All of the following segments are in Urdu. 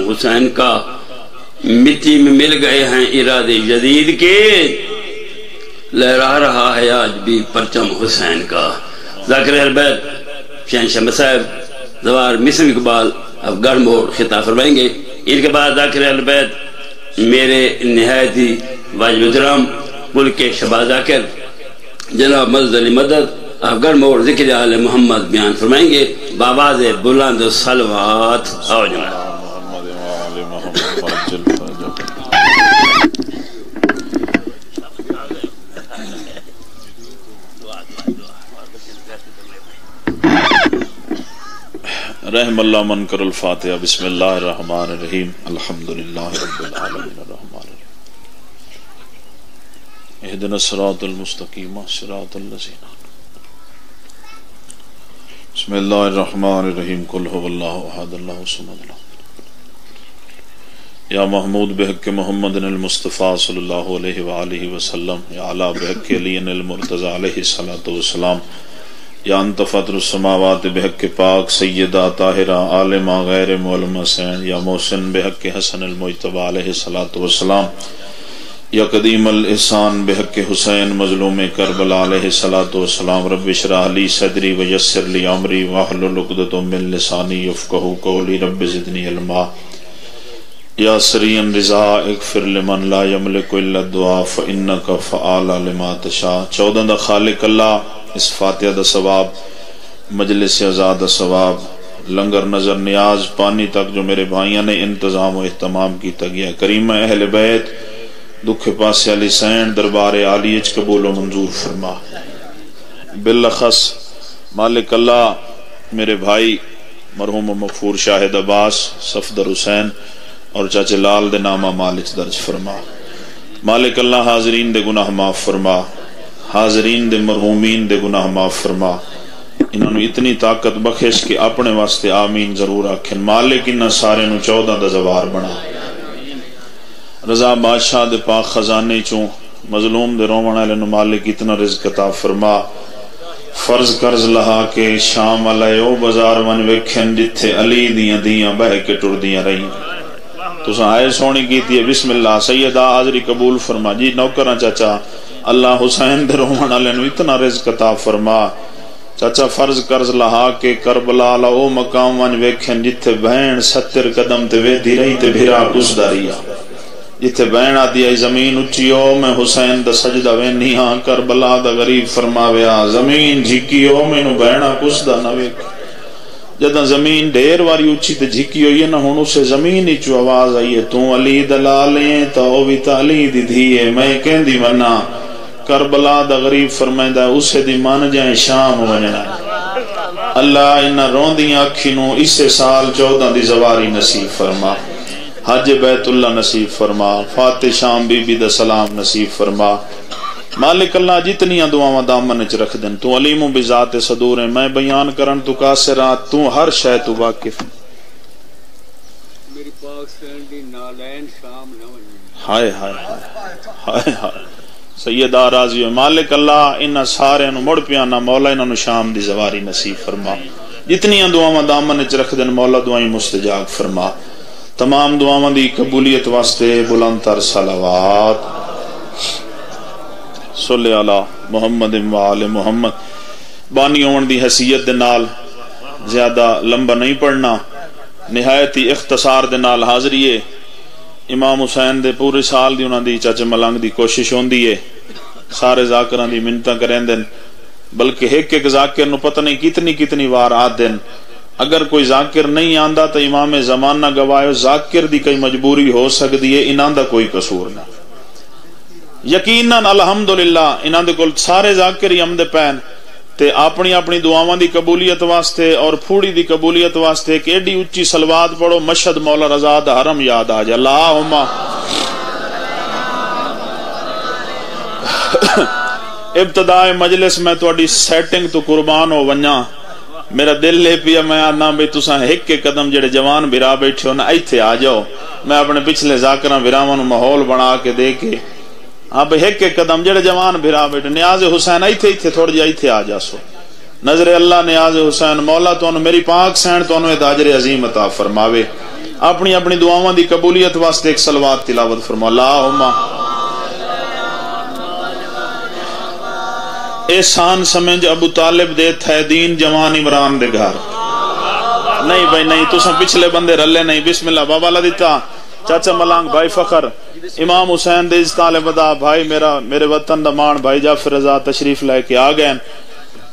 حسین کا مٹی میں مل گئے ہیں ارادے جدید کے، لہرا رہا ہے آج بھی پرچم حسین کا۔ ذاکر اہل بیت شہنشاہ مصائب زوار مصر اقبال اب گڑھ موڑ خطاب فرمائیں گے۔ ان کے بعد ذاکر اہل بیت میرے نہایت ہی واجب احترام ملک کے شہباز ذاکر جناب مدد علی مدد اب گڑھ موڑ ذکر آل محمد بیان فرمائیں گے بآواز بلند و صلوات۔ آؤ جناب۔ رحم اللہ من کر الفاتحہ۔ بسم اللہ الرحمن الرحیم، الحمدللہ رب العالمین الرحمن الرحیم، اہدنا الصراط المستقیم صراط الذین۔ بسم اللہ الرحمن الرحیم، قل هو اللہ احد اللہ الصمد یا محمود بحق محمد المصطفیٰ صلی اللہ علیہ وآلہ وسلم، یا علی بحق علی المرتضی علیہ الصلوۃ والسلام، یا انت فطر السماوات بحق پاک سیدہ طاہرہ عالمہ غیر معلومہ سین، یا محسن بحق حسن المجتبی علیہ الصلوۃ والسلام، یا قدیم الاحسان بحق حسین مظلوم کربلا علیہ الصلوۃ والسلام۔ رب اشرح لی صدری ویسر لی امری واحلل عقدۃ من لسانی یفقہوا قولی، رب زدنی علما۔ یا سریع رضا اغفر لمن لا یملک الا الدعاء فانک فعال لما تشاء۔ 14 دا خالق اللہ اس فاتحہ دا ثواب، مجلس ازاد دا ثواب، لنگر نظر نیاز پانی تک جو میرے بھائیاں نے انتظام و اہتمام کی تگیا کریمہ اہل بیت دکھ پاس علی سین دربار عالیج قبول و منظور فرما۔ بالخص مالک اللہ میرے بھائی مرحوم مغفور شاہد عباس صفدر حسین اور چاچے لال دے نامہ مالک درج فرما۔ مالک اللہ حاضرین دے گناہ معاف فرما، حاضرین دے مرحومین دے گناہ معاف فرما، انہوں نے اتنی طاقت بخش کہ اپنے واسطے آمین ضرور آکھن۔ مالک انہاں سارے نو 14 دا زوار بنا۔ رضا بادشاہ دے پاک خزانے چوں مظلوم دے رومن والے نو مالک اتنا رزق عطا فرما۔ فرض قرض لہا کے شام والے او بازار ون ویکھن جتھے علی دیاں دیاں بہ کے ٹردیاں رہی۔ تساں آئے سونی کیتی ہے، بسم اللہ سیدہ حاضری قبول فرما۔ جی نوکراں چاچا اللہ حسین دے رومن والے نو اتنا رزق عطا فرما۔ چاچا فرض قرض لہا کے کربلا لا او مقام ون ویکھن جتھے بہن 70 قدم تے ویدی رہی تے بھرا کسدا رہیا، جتھے بہن آدھی آئی زمین اچھیو میں حسین دا سجدہ وینی ہاں، کربلا دا غریب فرماویا زمین جھکیو میں نو بہنہ کسدا نہ ویک۔ جدہ زمین ڈھیر واری اچھی تے جھکی ہوئی ہے نا، ہن اسے زمین ہی چو آواز آئی ہے، تو علی دلالیں تا او بھی تعلی دی دھیے میں کہن دی منا۔ کربلا دا غریب فرمائندہ اسے دی مان جائیں شام ونجنا۔ اللہ انہا روندیاں اکھینوں اسے سال 14 دی زواری نصیب فرما، حج بیت اللہ نصیب فرما، فاتح شام بی بی دا سلام نصیب فرما۔ مالک اللہ جتنیاں دعاواں دامن چ رکھ دن، تو علیم و بذات صدور ہے، میں بیان کرن تو قاصرات، تو ہر شے تو واقف۔ میری پاک سینڈی نالین شام نہ ونجے۔ ہائے ہائے ہائے ہائے سیدہ راضی مالک اللہ انہاں سارے نو مڑ پیانا مولا انہاں نو شام دی زواری نصیب فرما۔ جتنیاں دعاواں دامن چ رکھ دن مولا دعائیں مستجاب فرما۔ تمام دعاواں دی قبولیت واسطے بلند تر صلوات۔ صلی علی محمد و آل محمد۔ بانی ہون دی حیثیت دے نال زیادہ لمبا نہیں پڑھنا، نہایت ہی اختصار دے نال حاضریے امام حسین دے پورے سال دی انہاں دی چاچے ملنگ دی کوشش ہوندی ہے، سارے ذاکراں دی منتاں کریں دن، بلکہ ایک ایک ذاکر نو پتہ نہیں کتنی کتنی وار آد دن۔ اگر کوئی ذاکر نہیں آندا تو امام زمانہ گواہو ذاکر دی کئی مجبوری ہو سکتی ہے، انہاں دا کوئی قصور نہ۔ یقیناً الحمدللہ انہاں دے کول سارے ذاکر ہی عمد پین تے اپنی اپنی دعاواں دی قبولیت واسطے اور پھوڑی دی قبولیت واسطے ایک ایڈی اچھی صلوات پڑھو مشہد مولا رضا دا حرم یاد آ جائے۔ اللہم ابتدائے مجلس میں تواڈی سیٹنگ تو قربان ہو ونجا، میرا دل لے پیا میں آنا بھئی تساں ایک کے قدم جڑے جوان بھرا بیٹھے ہو نا ایتھے آ جاؤ، میں اپنے پچھلے ذاکراں بھراواں نو ماحول بنا کے دے کے ہاں بھئی ایک ایک قدم جڑے جوان بھرا بیٹھے نیاز حسین ایتھے تھوڑ جا ایتھے آ جاسو۔ نظر اللہ نیاز حسین مولا تو میری پاک سین تو اجر عظیم عطا فرماوے۔ اپنی اپنی دعاواں دی قبولیت واسطے ایک صلوات تلاوت فرما اللہم احسان سمجھ ابو طالب دے تھے دین جوان عمران دے گھر نہیں بھائی نہیں تو سن پچھلے بندے رلے نہیں بسم اللہ بابا لا دیتا چاچا ملانگ بھائی فخر امام حسین دے طالب دا بھائی میرے وطن دا مان بھائی جعفر رضا تشریف لے کے آ گئے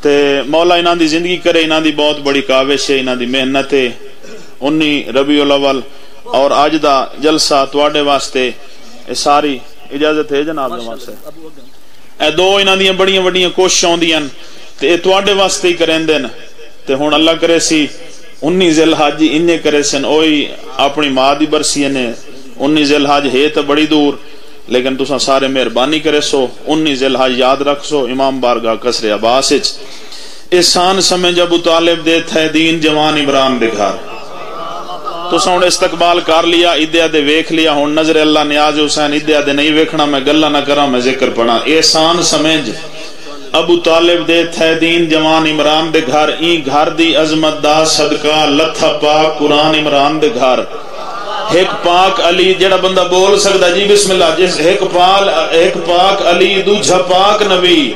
تے مولا انہاں دی زندگی کرے انہاں دی بہت بڑی کاوش ہے انہاں دی محنت ہے 19 ربیع الاول اور اج دا جلسہ تواڈے واسطے ساری اجازت ہے جناب جمال صاحب اے دو انہاں دی بڑیاں وڈیاں کوششاں ہوندیاں تے اے تواڈے واسطے ہی کریندے نے تے ہن اللہ کرے سی 19 ذی الحج انہیں کرے سن اوہی اپنی ماں دی برسی نے 19 ذی الحج ہے تو بڑی دور لیکن تساں سارے مہربانی کرے سو 19 ذی الحج یاد رکھ سو امام بارگاہ قصر عباس وچ احسان سمجھ ابو طالب دے تھے دین جوان عمران دے گھر تساں ہن استقبال کر لیا عیدیہ دے ویکھ لیا ہن نظر اللہ نیاز حسین عیدیہ دے نہیں ویکھنا میں گلاں نہ کراں میں ذکر پڑھاں احسان سمجھ ابو طالب دے تھے دین جوان عمران دے گھر این گھر دی عظمت دا صدقہ لتھا پاک قرآن عمران دے گھر ایک پاک علی جڑا بندہ بول سکتا جی بسم اللہ جس ایک پاک علی دوجھا پاک نبی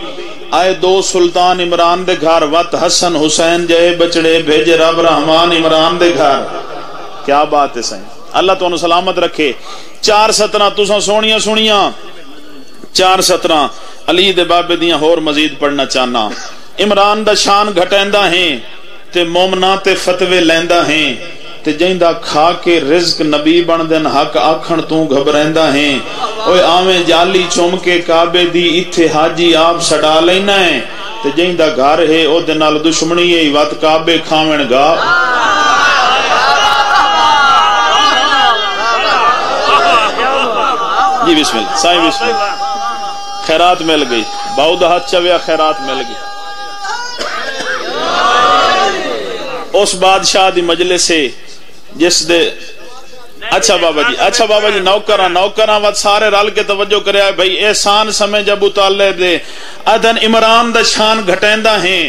آئے دو سلطان عمران دے گھر وط حسن حسین جے بچڑے بھیجے رب رحمان عمران دے گھر کیا بات ہے سائیں اللہ تو انہوں سلامت رکھے 4 سطرہ تساں سونیاں 4 سطرہ علی دے بابے دیاں ہور مزید پڑھنا چاہنا عمران دا شان گھٹیندا ہیں تے مومنا تے فتوے لیندا ہیں تے جیندہ کھا کے رزق نبی بن دن حق آکھن تو گھبریندا ہیں اوے آویں جالی چوم کے کعبے دی اتھے حاجی آپ سڑا لینا ہے تے جیندہ گھر ہے او دے نال دشمنی ہے وات کعبے کھاویں گا جی بسم اللہ سائیں بسم اللہ خیرات مل گئی باؤ دا ہاتھ چویا خیرات مل گئی اس بادشاہ دی مجلس سے جس دے اچھا بابا جی نوکراں وقت سارے رل کے توجہ کرے آئے بھائی احسان سمجھ ابو طالب دے ادن عمران دا شان گھٹیندا ہیں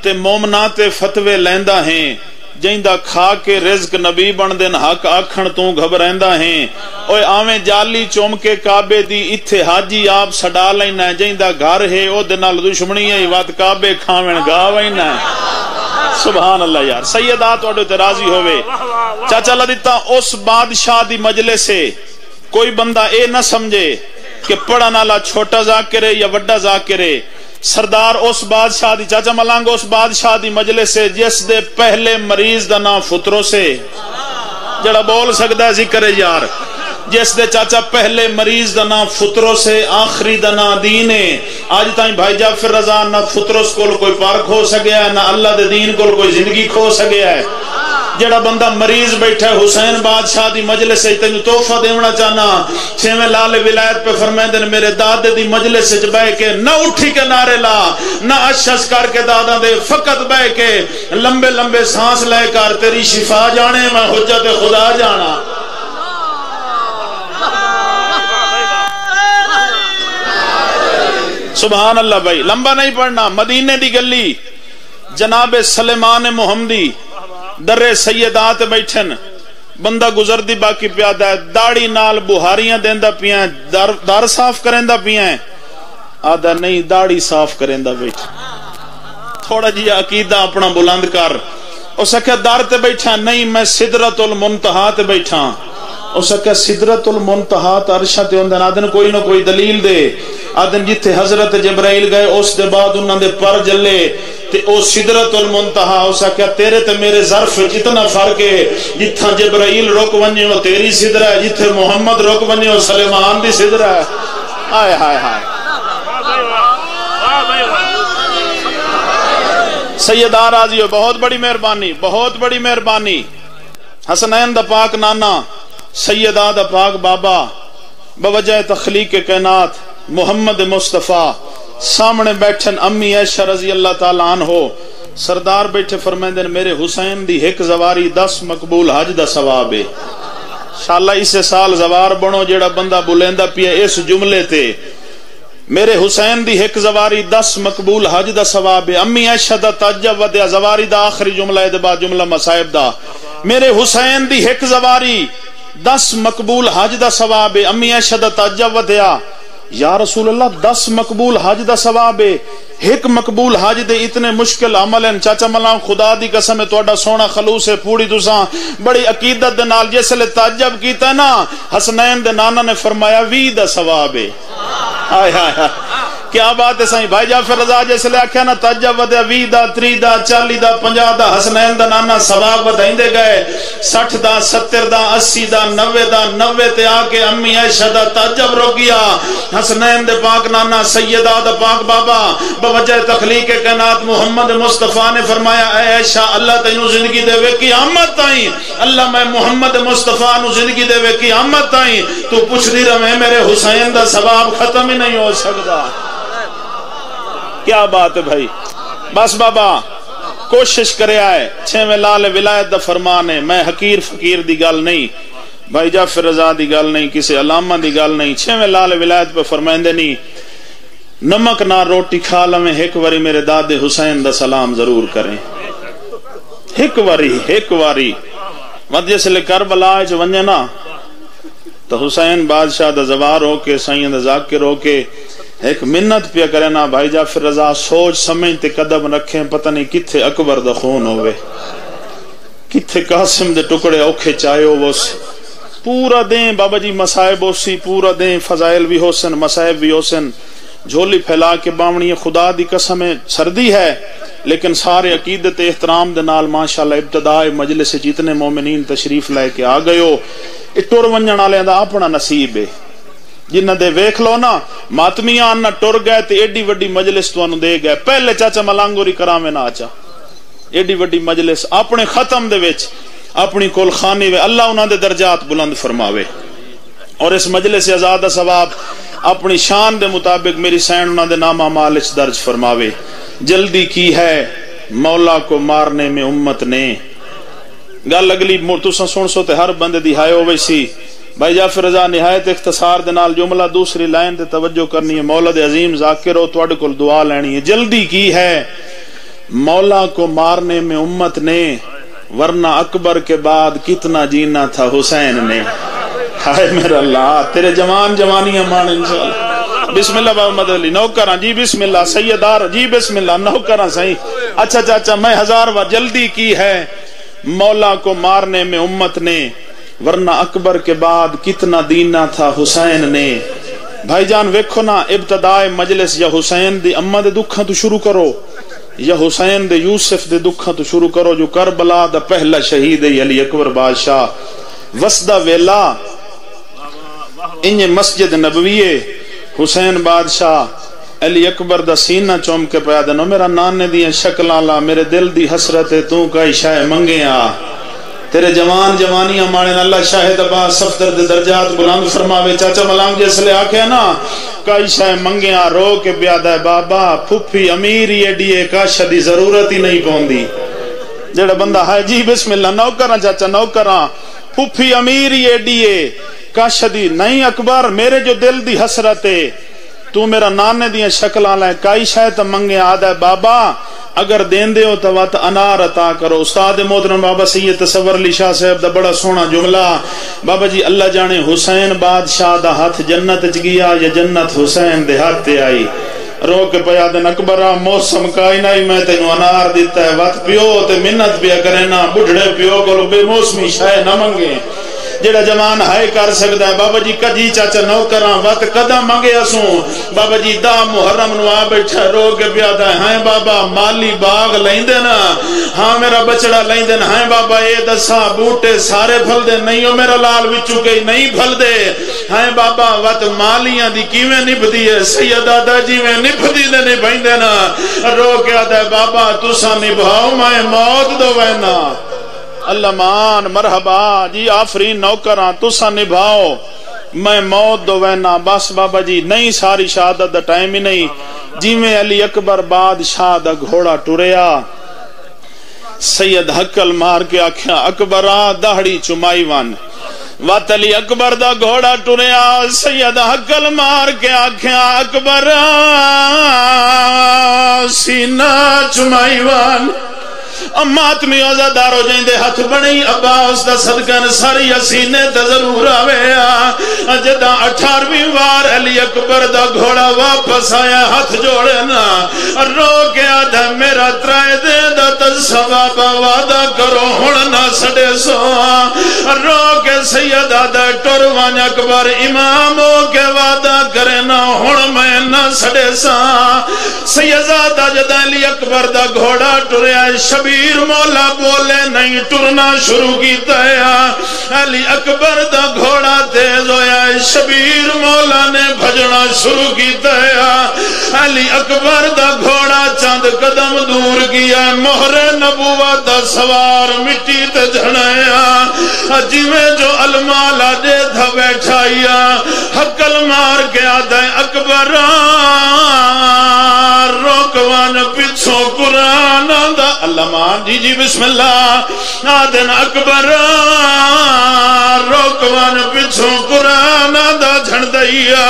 تے مومنات فتوے لیندا ہیں جیندہ کھا کے رزق نبی بن دن حق آکھن تو گھبریندا ہیں اوے آویں جالی چوم کے کعبے دی اتھے حاجی آپ سڑا لینا ہے جیندہ گھر ہے او دے نال دشمنی ہے وات کعبے کھاویں گا وینا ہے سبحان اللہ یار سیدہ توڑے تے راضی ہوئے چاچا اللہ دیتا اس بادشاہ دی مجلس سے کوئی بندہ اے نہ سمجھے کہ پڑھن والا چھوٹا ذاکر ہے یا وڈا ذاکر ہے سردار اس بادشاہ دی چاچا ملانگ اس بادشاہ دی مجلس سے جس دے پہلے مریض دا نام فطرو سے جڑا بول سکتا ہے ذکر ہے یار جس دے چاچا پہلے مریض دا نام فطرو سے آخری دا نام دین ہے آج تائیں بھائی جعفر رضا نہ فطرس کو کوئی پارک ہو سکیا ہے نہ اللہ دے دین کو کوئی زندگی کھو سکیا ہے جڑا بندہ مریض بیٹھا ہے حسین بادشاہ دی مجلس سے تینو تحفہ دیونا چاہنا چھویں لال ولایت پہ فرمائیں دن میرے دادے دی مجلس سے بہ کے نہ اٹھی کے نعرے لا نہ اشش کر کے دادا دے فقط بہ کے لمبے لمبے سانس لے کر تیری شفا جانے میں حجت خدا جانا سبحان اللہ بھائی لمبا نہیں پڑھنا مدینے دی گلی جناب سلیمان محمدی در سیدات بیٹھن بندہ گزر دی باقی پیادہ ہے داڑی نال بہاریاں دیندہ پیاں دار صاف کرندہ پیاں آدھا نہیں داڑی صاف کرندہ بیٹھ تھوڑا جی عقیدہ اپنا بلند کر اس کہ دار تے بیٹھا نہیں میں سدرت المنتہا تے بیٹھا اس کہ سدرت المنتہا تے عرشہ تے ہوندن آدھن کوئی نہ کوئی دلیل دے آدھن جتے حضرت جبرائیل گئے اس دے بعد انہوں نے پر جلے تے او سدرت المنتہا اسا کیا تیرے تے میرے ظرف اتنا فرق ہے جتھا جبرائیل رک ونجے وہ تیری صدرہ ہے جتھے محمد رک ونجے وہ سلیمان دی صدرہ ہے آئے ہائے ہائے سیدہ راضی ہو بہت بڑی مہربانی حسنین دا پاک نانا سیدہ دا پاک بابا بوجہ تخلیق کائنات محمد مصطفیٰ سامنے بیٹھن امی عائشہ رضی اللہ تعالیٰ عنہ سردار بیٹھے فرمائیں دن میرے حسین دی ایک زواری 10 مقبول حج دا ثواب ہے انشاءاللہ اسے سال زوار بنو جیڑا بندہ بلیندہ پیا اس جملے تے میرے حسین دی ایک زواری 10 مقبول حج دا ثواب ہے امی عائشہ دا تجب ودیا زواری دا آخری جملہ ہے بعد جملہ مصائب دا میرے حسین دی ایک زواری 10 مقبول حج دا ثواب ہے. امی عائشہ دا تعجب ودیا یا رسول اللہ 10 مقبول حج دا ثواب ہے, ایک مقبول حج دے اتنے مشکل عمل ہیں. چاچا ملا خدا دی قسم ہے تہاڈا سونا خلوص ہے پوری تساں بڑی عقیدت دے نال جس لے تعجب کیتا نا حسنین دے نانا نے فرمایا 20 دا ثواب ہے. ہائے ہائے ہائے کیا بات ہے سائیں بھائی جعفر رضا جس لے آکھیا نا تعجب ودیا 20 دا 30 دا 40 دا 50 دا حسنین دا نانا ثواب ودائندے گئے 60 دا 70 دا 80 دا 90 دا 90 تے آ کے امی عائشہ دا تعجب رو گیا. حسنین دے پاک نانا سیدہ دا پاک بابا بوجہ تخلیق کائنات محمد مصطفیٰ نے فرمایا اے عائشہ اللہ تینوں زندگی دے وے قیامت تائیں, اللہ میں محمد مصطفیٰ نو زندگی دے وے قیامت تائیں, تو پوچھ دی رہے میرے حسین دا ثواب ختم ہی نہیں ہو سکتا. کیا بات ہے بھائی. بس بابا کوشش کرے آئے 6ویں لال ولایت دا فرمان ہے. میں حقیر فقیر دی گل نہیں, بھائی جعفر رضا دی گل نہیں, کسی علامہ دی گل نہیں. 6ویں لال ولایت پہ فرمائندے نہیں نمک نہ روٹی کھا لویں ایک واری میرے دادے حسین دا سلام ضرور کریں. ایک واری مت جس لے کربلا وچ ونجے نا تو حسین بادشاہ دا زوار ہو کے سائیں دا ذاکر ہو کے ایک منت پیا کرے نا بھائی جعفر رضا سوچ سمجھ تے قدم رکھیں پتہ نہیں کتھے اکبر دا خون ہوئے کتھے قاسم دے ٹکڑے اوکھے چائے ہو پورا دیں بابا جی مسائب ہو سی پورا دیں فضائل بھی ہو سن مسائب بھی ہو سن جھولی پھیلا کے باونی خدا دی قسم سردی ہے لیکن سارے عقیدت احترام دے نال ماشاءاللہ ابتداء مجلس جتنے مومنین تشریف لے کے آ گئے ہو ٹر ونجن والے دا اپنا نصیب ہے جنہ دے ویکھ لو نا ماتمیاں نہ ٹر گئے تے ایڈی وڈی مجلس تانوں دے گئے. پہلے چاچا ملانگوری کراویں نا آچا ایڈی وڈی مجلس اپنے ختم دے وچ اپنی کل خانی وے اللہ انہاں دے درجات بلند فرماوے اور اس مجلس آزاد ثواب اپنی شان دے مطابق میری سین انہاں دے نام اعمال وچ درج فرماوے. جلدی کی ہے مولا کو مارنے میں امت نے. گل اگلی تساں سن سو تے ہر بندے دی ہائے ہووے سی. بھائی جعفر رضا نہایت اختصار دے نال جملہ دوسری لائن تے توجہ کرنی ہے. مولا دے عظیم ذاکر ہو تواڈے کول دعا لینی ہے. جلدی کی ہے مولا کو مارنے میں امت نے ورنہ اکبر کے بعد کتنا جینا تھا حسین نے. ہائے میرا اللہ تیرے جوان جوانیاں مان انشاءاللہ. بسم اللہ بابا مدد علی نوکراں جی بسم اللہ سیدار جی بسم اللہ نوکراں صحیح. اچھا چاچا میں 1000 بار جلدی کی ہے مولا کو مارنے میں امت نے ورنہ اکبر کے بعد کتنا دینا تھا حسین نے. بھائی جان ویکھو نا ابتداء مجلس یا حسین دی اماں دے دکھاں تو شروع کرو یا حسین دے یوسف دے دکھاں تو شروع کرو جو کربلا دا پہلا شہید ہے علی اکبر بادشاہ. وسدا ویلا انج مسجد نبوی حسین بادشاہ علی اکبر دا سینہ چوم کے پیا دنو میرا نانے دیاں شکلاں لا میرے دل دی حسرت ہے تو کئی شے منگیا تیرے جوان جوانیاں مانے اللہ شاہد عباس صفدر دے درجات بلند فرماوے. چاچا ملانگ جیسے لے آکھے نا کئی شے منگیا رو کے بیادہ بابا پھپھی امیر یہ دیئے کاش دی ضرورت ہی نہیں پوندی. جڑا بندہ ہے جی بسم اللہ نوکراں چاچا نوکراں پھپھی امیر یہ دیئے کاش دی نہیں اکبر میرے جو دل دی حسرت ہے تو میرا نانے دیاں شکلاں لائے کئی شے تے منگے آدھا بابا اگر دین دے ہو تو وقت انار عطا کرو. استاد محترم بابا سید تصور علی شاہ صاحب دا بڑا سونا جملہ بابا جی اللہ جانے حسین بادشاہ دا ہاتھ جنت چ گیا یا جنت حسین دے ہاتھ تے آئی. رو کے پیا دن اکبرہ موسم کائی نہیں میں تینوں انار دیتا ہے وقت پیو تے منت پیا کرے نا بڑھڑے پیو کو بے موسمی شاہ نہ منگے. جڑا جوان ہائے کر سکتا ہے بابا جی کجی چاچا نوکراں وقت قدم منگے اسوں بابا جی دا محرم نو آ بیٹھا رو کے پیادا ہے بابا مالی باغ لیندے نا ہاں میرا بچڑا لیندے نا ہے بابا اے دسا بوٹے سارے پھل دے نہیں ہو میرا لال وچوں کے نہیں پھل دے ہے بابا وقت مالیاں دی کیویں نبھدی ہے سید دادا جی میں نبھدی دے نہیں بھیندے نا رو کے آدا بابا تساں نبھاؤ میں موت دو وینا. اللہ مان مرحبا جی آفرین نوکراں تساں نبھاؤ میں موت دو وینا. بس بابا جی نہیں ساری شہادت دا ٹائم ہی نہیں جی میں علی اکبر بادشاہ دا گھوڑا ٹریا سید حقل مار کے آکھیا اکبرہ دہڑی چمائی ون وات علی اکبر دا گھوڑا ٹریا سید حقل مار کے آکھیا اکبرہ سینہ چمائی ون ماتمی عزادار ہو جائیں دے ہاتھ بنی عباس دا صدقہ ساری سینے تے ضرور آوے جدا 18ویں وار علی اکبر دا گھوڑا واپس آیا ہاتھ جوڑے نا رو کے آدھا میرا ترائے دے دا تصواب وعدہ کرو ہڑنا سڑے سوا رو کے سید آدھا ٹروان اکبر اماموں کے وعدہ کرے نا ہڑ میں نہ سڑے سا سیدہ جدا علی اکبر دا گھوڑا ٹریا شبیر مولا بولے نہیں ٹرنا شروع کیتا ہے علی اکبر دا گھوڑا تیز ہویا شبیر مولا نے بھجنا شروع کیتا ہے علی اکبر دا گھوڑا چند قدم دور کیا مہر نبوت دا سوار مٹی تے جھڑایا جی میں جو المالا دے تھا بیٹھایا حقل مار کے آدھے اکبر روکوان پچھو قرآن دا اللہ مان جی جی بسم اللہ آدھن اکبر روکوان پچھو قرآن دا جھڑ دئیا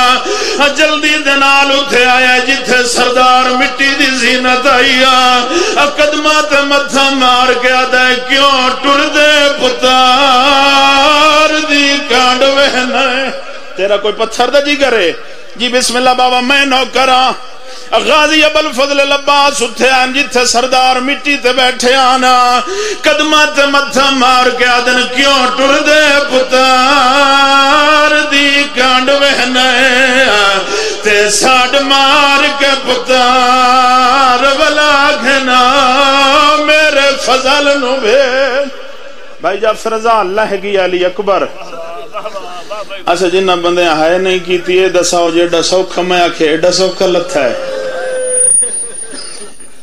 جلدی دنال اٹھے آیا جتھے سردار مٹی دی زینت آیا قدمات متھا مار کے آدھے کیوں ٹر دے پتار دی کانڈ وہنے تیرا کوئی پتھر دا جی کرے جی بسم اللہ بابا میں نو کرا غازی ابو الفضل العباس اٹھے آن جتھے سردار مٹی تے بیٹھے آنا قدمات متھا مار کے آدن کیوں ٹر دے پتار دی کانڈ وہنے تے ساڑ مار کے پتار ولا گھنا میرے فضل نو بھیج بھائی جب فرزا اللہ کی علی اکبر اسے جنہ بندے آئے نہیں کی تیئے دساؤ جے ڈساؤ کھمیا کھے ڈساؤ کلت ہے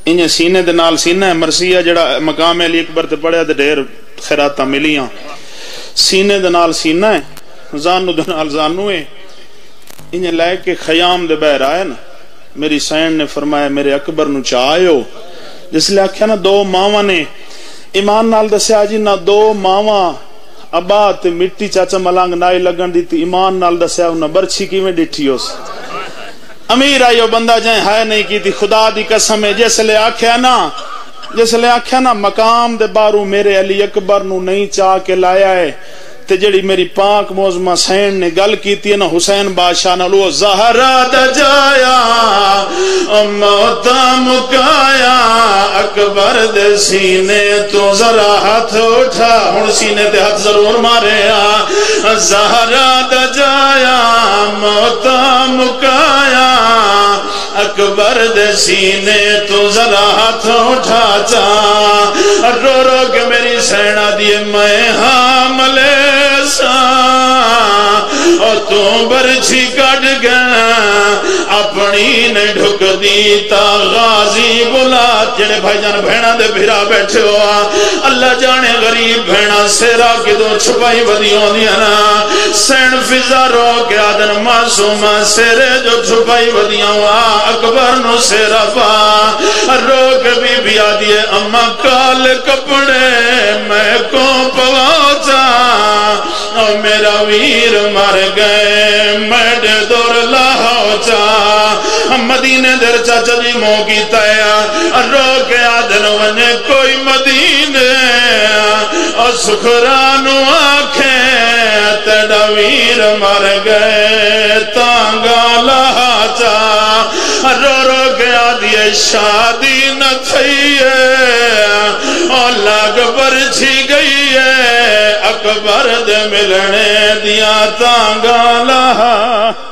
انہیں سینے دے نال سینہ ہے مرسیہ جڑا مقام علی اکبر تے پڑھیا دے ڈھیر خیراتہ ملیاں سینے دے نال سینہ ہے زانو دے نال زانو ہے انہیں لائے کے خیام دے بہر آئے نا میری سین نے فرمایا میرے اکبر نو چاہیو جس لئے آکھیا نا دو ماما نے ایمان نال دسیا جی نہ دو ماما ابا تے مٹی چاچا ملانگ نائی لگن دیتی ایمان نال دسیا انہا برچھی کی میں ڈٹھی ہو سی امیر آئیو بندہ جائیں ہائے نہیں کی تھی خدا دی قسم ہے جیسے لے آکھیا نا مقام دے بارو میرے علی اکبر نو نہیں چاہ کے لایا ہے تے جڑی میری پاک موزمہ سین نے گل کی تھی نا حسین بادشاہ نلو زہرہ دا جایا موتا مکایا اکبر دے سینے تو ذرا ہاتھ اٹھا ہن سینے تے ہاتھ ضرور مارے زہرہ دا جایا موتا مکایا اکبر دے سینے تو ذرا ہاتھ اٹھا چاہ رو رو کے میری سینہ دیے میں حاملے اور تو برچھی کٹ گیا اپنی نے ڈھک دیتا غازی بلا جڑے بھائی جان بھینا دے بھیرا بیٹھے ہوا اللہ جانے غریب بھینا سیرا کی دو چھپائی بدیوں دیا نا سین فضا رو کے آدن معصومہ سیرے جو چھپائی بدیوں ہوا اکبر نو سیرا پا رو کے بی بی آدھیے اما کال کپڑے میں کو پواچا میرا ویر مر گئے میڈ دور لاہو چا مدینے در چاچا جی مو کی تایا رو کے آدھن ونے کوئی مدینے اور سکرانو آنکھیں تیڑا ویر مر گئے تانگا لاہا چا رو رو کے آدھیے شادی نہ تھئیے اور لاغ برچھی گئی ہے اکبر دے ملنے دیا تانگا لہا